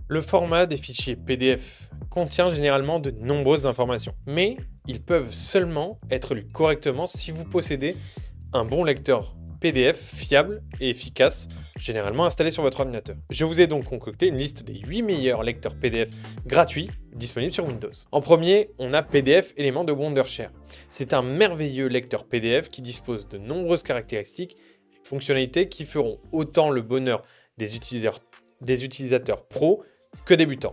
Le format des fichiers PDF contient généralement de nombreuses informations, mais ils peuvent seulement être lus correctement si vous possédez un bon lecteur PDF fiable et efficace, généralement installé sur votre ordinateur. Je vous ai donc concocté une liste des 8 meilleurs lecteurs PDF gratuits disponibles sur Windows. En premier, on a PDF Éléments de Wondershare. C'est un merveilleux lecteur PDF qui dispose de nombreuses caractéristiques et fonctionnalités qui feront autant le bonheur des utilisateurs pros que débutants.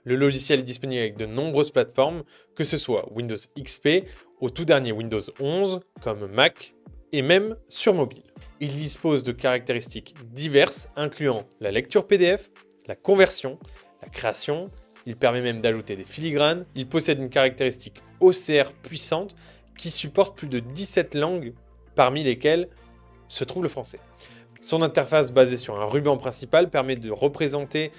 Le logiciel est disponible avec de nombreuses plateformes, que ce soit Windows XP, au tout dernier Windows 11, comme Mac, et même sur mobile. Il dispose de caractéristiques diverses, incluant la lecture PDF, la conversion, la création. Il permet même d'ajouter des filigranes. Il possède une caractéristique OCR puissante qui supporte plus de 17 langues, parmi lesquelles se trouve le français. Son interface basée sur un ruban principal permet de représenter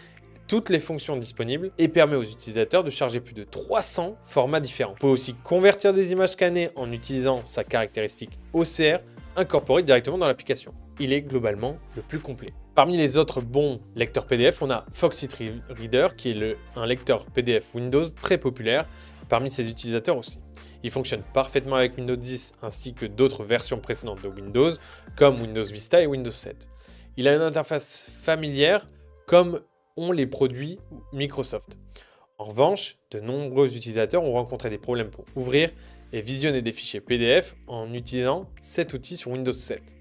toutes les fonctions disponibles et permet aux utilisateurs de charger plus de 300 formats différents. On peut aussi convertir des images scannées en utilisant sa caractéristique OCR incorporée directement dans l'application. Il est globalement le plus complet. Parmi les autres bons lecteurs PDF, on a Foxit Reader qui est un lecteur PDF Windows très populaire parmi ses utilisateurs aussi. Il fonctionne parfaitement avec Windows 10 ainsi que d'autres versions précédentes de Windows comme Windows Vista et Windows 7. Il a une interface familière comme ont les produits Microsoft. En revanche, de nombreux utilisateurs ont rencontré des problèmes pour ouvrir et visionner des fichiers PDF en utilisant cet outil sur Windows 7.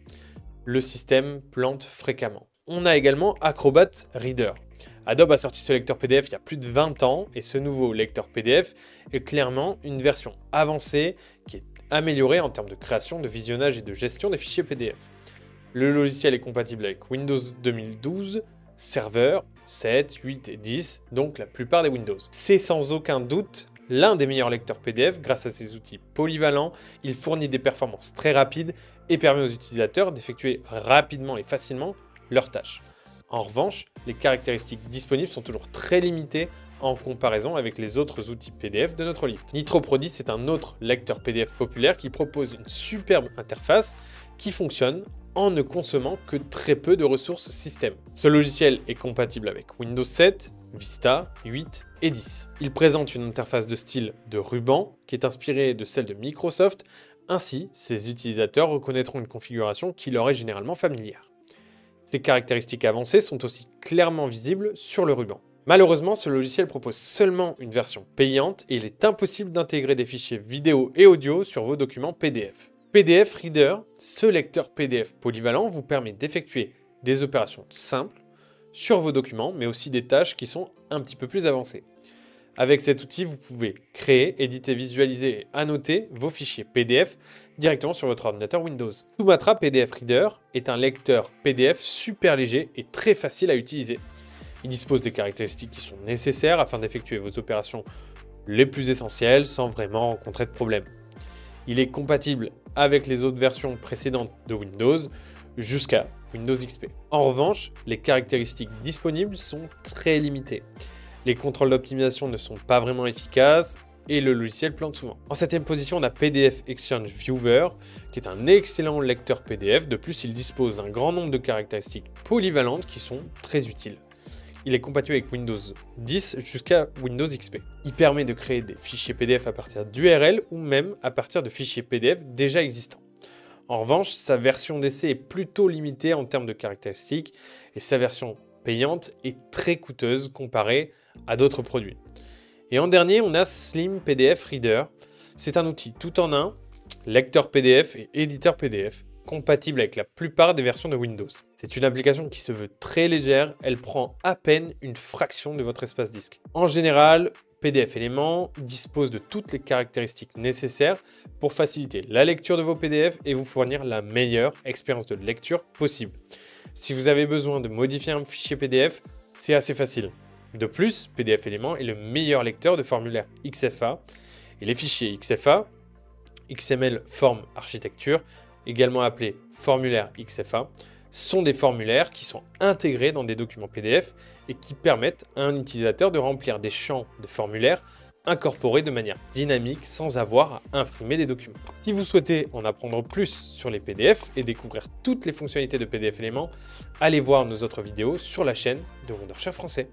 Le système plante fréquemment. On a également Acrobat Reader. Adobe a sorti ce lecteur PDF il y a plus de 20 ans et ce nouveau lecteur PDF est clairement une version avancée qui est améliorée en termes de création, de visionnage et de gestion des fichiers PDF. Le logiciel est compatible avec Windows 2012, Server 7, 8 et 10, donc la plupart des Windows. C'est sans aucun doute l'un des meilleurs lecteurs PDF grâce à ses outils polyvalents. Il fournit des performances très rapides et permet aux utilisateurs d'effectuer rapidement et facilement leurs tâches. En revanche, les caractéristiques disponibles sont toujours très limitées en comparaison avec les autres outils PDF de notre liste. NitroPro 10 est un autre lecteur PDF populaire qui propose une superbe interface qui fonctionne en ne consommant que très peu de ressources système. Ce logiciel est compatible avec Windows 7, Vista, 8 et 10. Il présente une interface de style de ruban qui est inspirée de celle de Microsoft. Ainsi, ses utilisateurs reconnaîtront une configuration qui leur est généralement familière. Ces caractéristiques avancées sont aussi clairement visibles sur le ruban. Malheureusement, ce logiciel propose seulement une version payante et il est impossible d'intégrer des fichiers vidéo et audio sur vos documents PDF. PDF Reader, ce lecteur PDF polyvalent vous permet d'effectuer des opérations simples sur vos documents, mais aussi des tâches qui sont un petit peu plus avancées. Avec cet outil, vous pouvez créer, éditer, visualiser et annoter vos fichiers PDF directement sur votre ordinateur Windows. Sumatra PDF Reader est un lecteur PDF super léger et très facile à utiliser. Il dispose des caractéristiques qui sont nécessaires afin d'effectuer vos opérations les plus essentielles sans vraiment rencontrer de problème. Il est compatible avec les autres versions précédentes de Windows jusqu'à Windows XP. En revanche, les caractéristiques disponibles sont très limitées. Les contrôles d'optimisation ne sont pas vraiment efficaces et le logiciel plante souvent. En 7e position, on a PDF Exchange Viewer, qui est un excellent lecteur PDF. De plus, il dispose d'un grand nombre de caractéristiques polyvalentes qui sont très utiles. Il est compatible avec Windows 10 jusqu'à Windows XP. Il permet de créer des fichiers PDF à partir d'URL ou même à partir de fichiers PDF déjà existants. En revanche, sa version d'essai est plutôt limitée en termes de caractéristiques et sa version payante est très coûteuse comparée à d'autres produits. Et en dernier, on a Slim PDF Reader. C'est un outil tout en un, lecteur PDF et éditeur PDF, compatible avec la plupart des versions de Windows. C'est une application qui se veut très légère, elle prend à peine une fraction de votre espace disque. En général, PDF Éléments dispose de toutes les caractéristiques nécessaires pour faciliter la lecture de vos PDF et vous fournir la meilleure expérience de lecture possible. Si vous avez besoin de modifier un fichier PDF, c'est assez facile. De plus, PDF Éléments est le meilleur lecteur de formulaires XFA et les fichiers XFA, XML Form Architecture, également appelés formulaires XFA, sont des formulaires qui sont intégrés dans des documents PDF et qui permettent à un utilisateur de remplir des champs de formulaires incorporés de manière dynamique sans avoir à imprimer les documents. Si vous souhaitez en apprendre plus sur les PDF et découvrir toutes les fonctionnalités de PDF Éléments, allez voir nos autres vidéos sur la chaîne de Wondershare français.